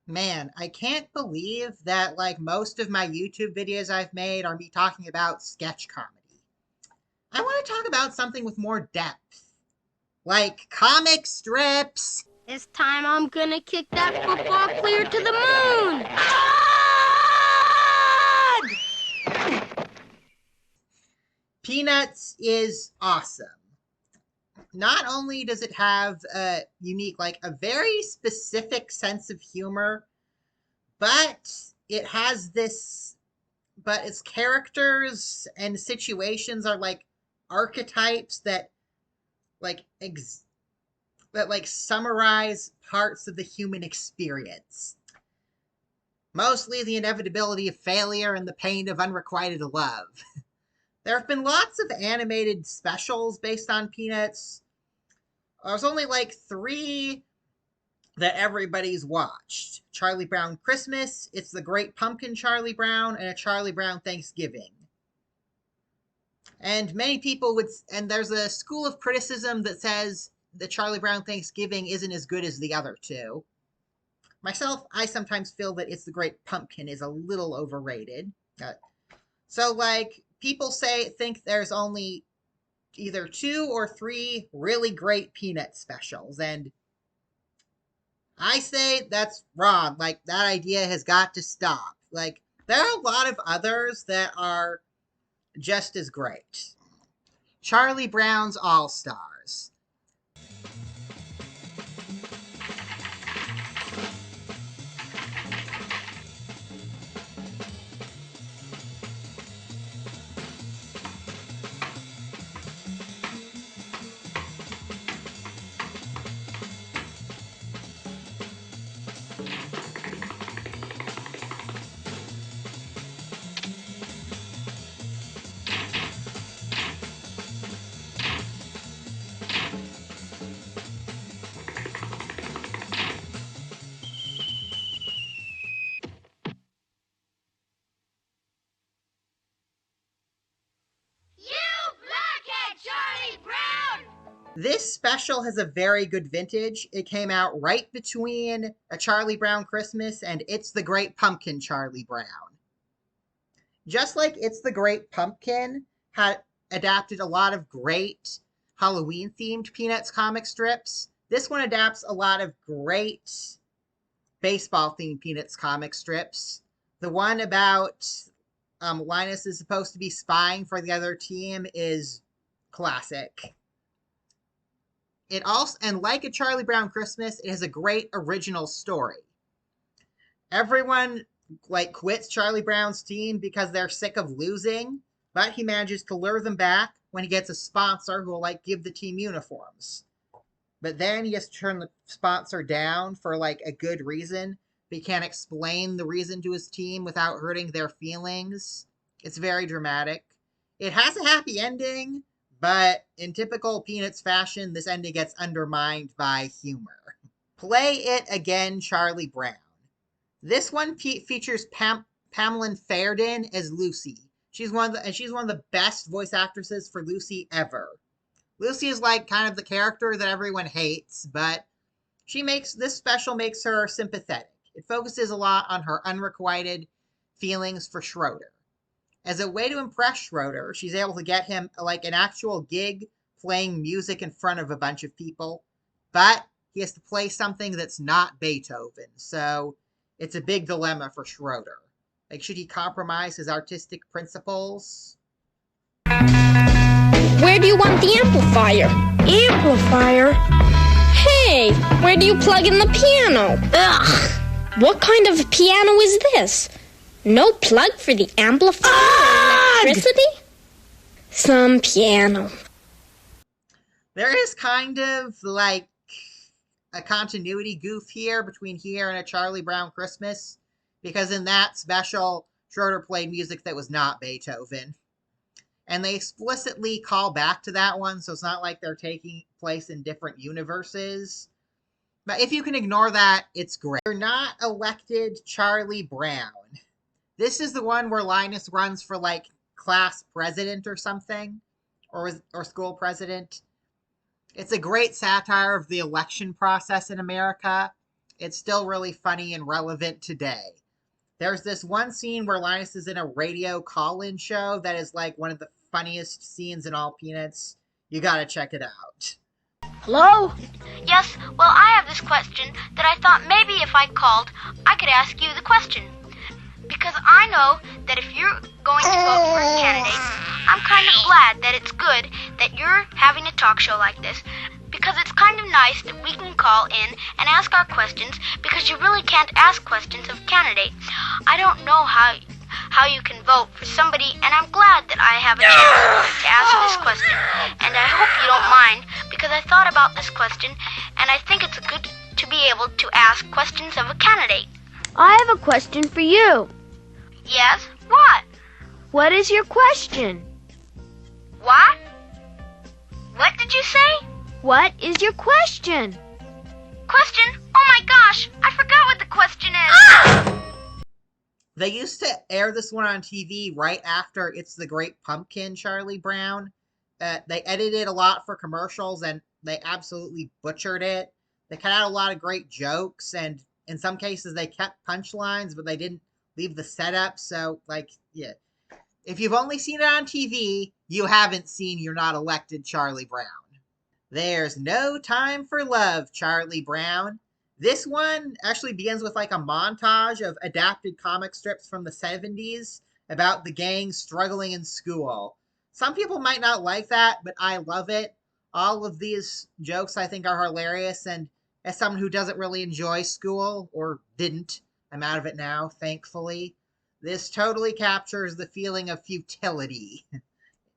Man, I can't believe that like most of my YouTube videos I've made are me talking about sketch comedy. I want to talk about something with more depth, like comic strips. This time I'm gonna kick that football clear to the moon! Peanuts is awesome. Not only does it have a unique, like a very specific sense of humor, but it has this but its characters and situations are like archetypes that like that like summarize parts of the human experience, mostly the inevitability of failure and the pain of unrequited love. There have been lots of animated specials based on Peanuts. There's only like three that everybody's watched: Charlie Brown Christmas, It's the Great Pumpkin Charlie Brown, and A Charlie Brown Thanksgiving. And many people would, and there's a school of criticism that says the Charlie Brown Thanksgiving isn't as good as the other two. Myself, I sometimes feel that It's the Great Pumpkin is a little overrated. So, like, people think there's only either two or three really great Peanut specials, and I say that's wrong. Like, that idea has got to stop. Like, there are a lot of others that are just as great. Charlie Brown's All Stars. You blockhead, Charlie Brown! This special has a very good vintage. It came out right between A Charlie Brown Christmas and It's the Great Pumpkin Charlie Brown. Just like It's the Great Pumpkin had adapted a lot of great Halloween themed Peanuts comic strips, this one adapts a lot of great baseball themed Peanuts comic strips. The one about Linus is supposed to be spying for the other team is classic. It also, and like A Charlie Brown Christmas, it has a great original story. Everyone like quits Charlie Brown's team because they're sick of losing, but he manages to lure them back when he gets a sponsor who will like give the team uniforms. But then he has to turn the sponsor down for like a good reason, but he can't explain the reason to his team without hurting their feelings. It's very dramatic. It has a happy ending, but in typical Peanuts fashion, this ending gets undermined by humor. Play It Again, Charlie Brown. This one features Pamela Fairden as Lucy. She's one of the best voice actresses for Lucy ever. Lucy is like kind of the character that everyone hates, but this special makes her sympathetic. It focuses a lot on her unrequited feelings for Schroeder. As a way to impress Schroeder, she's able to get him like an actual gig playing music in front of a bunch of people, but he has to play something that's not Beethoven, so it's a big dilemma for Schroeder. Like, should he compromise his artistic principles? Where do you want the amplifier? Amplifier? Hey, where do you plug in the piano? Ugh! What kind of piano is this? No plug for the amplifier or electricity? Some piano. There is kind of like a continuity goof here between here and A Charlie Brown Christmas, because in that special, Schroeder played music that was not Beethoven. And they explicitly call back to that one, so it's not like they're taking place in different universes. But if you can ignore that, it's great. You're not elected Charlie Brown. This is the one where Linus runs for like class president or something, or school president. It's a great satire of the election process in America. It's still really funny and relevant today. There's this one scene where Linus is in a radio call-in show that is like one of the funniest scenes in all Peanuts. You gotta check it out. Hello? Yes, well, I have this question that I thought maybe if I called, I could ask you the question. Because I know that if you're going to vote for a candidate, I'm kind of glad that it's good that you're having a talk show like this. Because it's kind of nice that we can call in and ask our questions, because you really can't ask questions of candidates. I don't know how you can vote for somebody, and I'm glad that I have a chance to ask this question. And I hope you don't mind, because I thought about this question, and I think it's good to be able to ask questions of a candidate. I have a question for you. Yes? What? What is your question? What? What did you say? What is your question? Question? Oh my gosh, I forgot what the question is. They used to air this one on TV right after It's the Great Pumpkin, Charlie Brown. They edited a lot for commercials, and they absolutely butchered it. They cut out a lot of great jokes, and in some cases they kept punchlines, but they didn't leave the setup. So, yeah. If you've only seen it on TV, you haven't seen You're Not Elected, Charlie Brown. There's no time for love, Charlie Brown. This one actually begins with like a montage of adapted comic strips from the 70s about the gang struggling in school. Some people might not like that, but I love it. All of these jokes I think are hilarious, and as someone who doesn't really enjoy school, or didn't, I'm out of it now, thankfully, this totally captures the feeling of futility.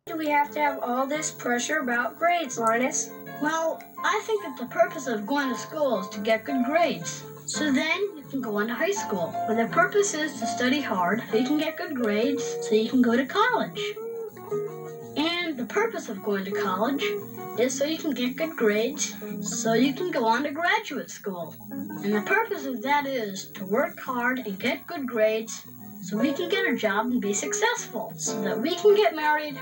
Do we have to have all this pressure about grades, Linus? Well, I think that the purpose of going to school is to get good grades. So then you can go on to high school, where the purpose is to study hard so you can get good grades so you can go to college. And the purpose of going to college is so you can get good grades so you can go on to graduate school. And the purpose of that is to work hard and get good grades so we can get a job and be successful, so that we can get married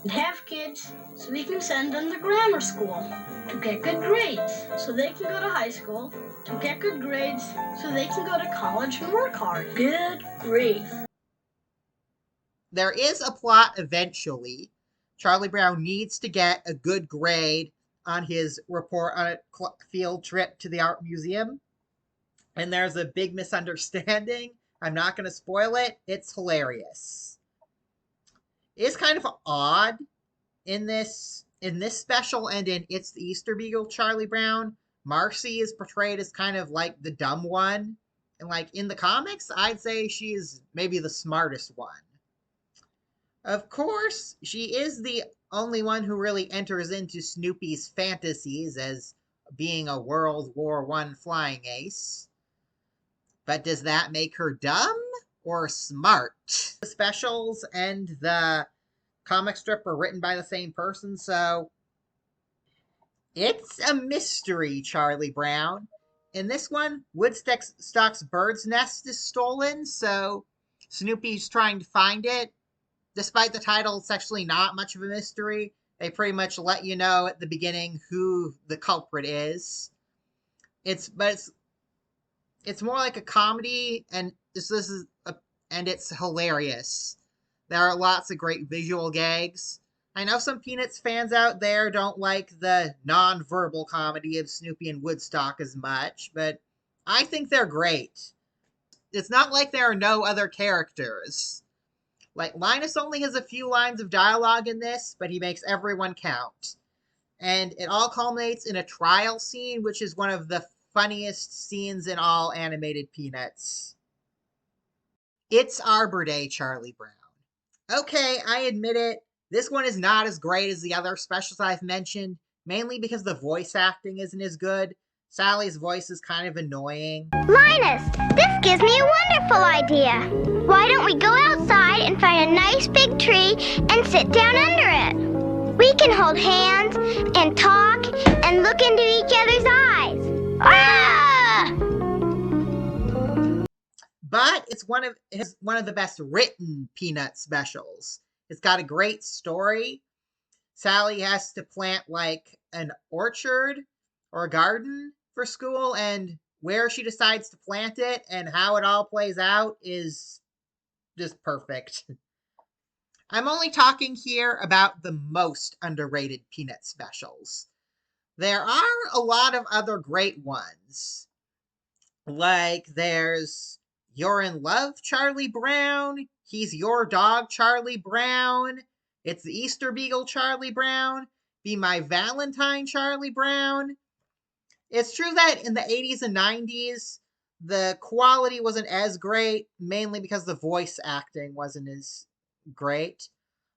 and have kids, so we can send them to grammar school to get good grades, so they can go to high school to get good grades, so they can go to college and work hard. Good grief. There is a plot eventually. Charlie Brown needs to get a good grade on his report on a field trip to the art museum. And there's a big misunderstanding. I'm not going to spoil it. It's hilarious. It's kind of odd in this special and in It's the Easter Beagle, Charlie Brown. Marcy is portrayed as kind of like the dumb one. And like in the comics, I'd say she's maybe the smartest one. Of course, she is the only one who really enters into Snoopy's fantasies as being a World War I flying ace. But does that make her dumb or smart? The specials and the comic strip were written by the same person, so it's a mystery, Charlie Brown. In this one, Woodstock's bird's nest is stolen, so Snoopy's trying to find it. Despite the title, it's actually not much of a mystery. They pretty much let you know at the beginning who the culprit is. It's more like a comedy, and and it's hilarious. There are lots of great visual gags. I know some Peanuts fans out there don't like the non-verbal comedy of Snoopy and Woodstock as much, but I think they're great. It's not like there are no other characters. Like, Linus only has a few lines of dialogue in this, but he makes everyone count. And it all culminates in a trial scene, which is one of the funniest scenes in all animated Peanuts. It's Arbor Day, Charlie Brown. Okay, I admit it, this one is not as great as the other specials I've mentioned, mainly because the voice acting isn't as good. Sally's voice is kind of annoying. Linus, this gives me a wonderful idea. Why don't we go outside and find a nice big tree and sit down under it? We can hold hands and talk and look into each other's eyes. Ah! But it's one of the best written Peanut specials. It's got a great story. Sally has to plant like an orchard or a garden for school, and where she decides to plant it and how it all plays out is just perfect. I'm only talking here about the most underrated Peanut specials. There are a lot of other great ones. Like there's You're in Love, Charlie Brown. He's Your Dog, Charlie Brown. It's the Easter Beagle, Charlie Brown. Be My Valentine, Charlie Brown. It's true that in the 80s and 90s, the quality wasn't as great, mainly because the voice acting wasn't as great.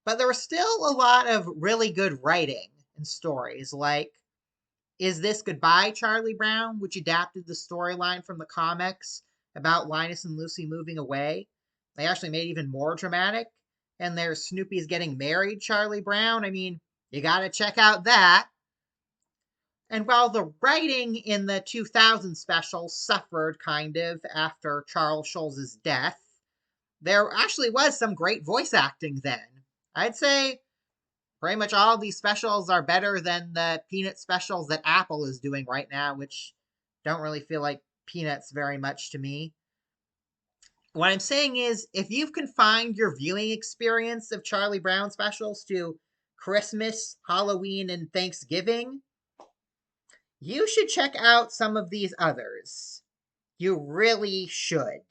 But there was still a lot of really good writing and stories, like Is This Goodbye, Charlie Brown, which adapted the storyline from the comics about Linus and Lucy moving away. They actually made it even more dramatic. And there's Snoopy's Getting Married, Charlie Brown. I mean, you gotta check out that. And while the writing in the 2000 special suffered kind of after Charles Schulz's death, there actually was some great voice acting then. I'd say pretty much all of these specials are better than the Peanut specials that Apple is doing right now, which don't really feel like Peanuts very much to me. What I'm saying is, if you've confined your viewing experience of Charlie Brown specials to Christmas, Halloween, and Thanksgiving, you should check out some of these others. You really should.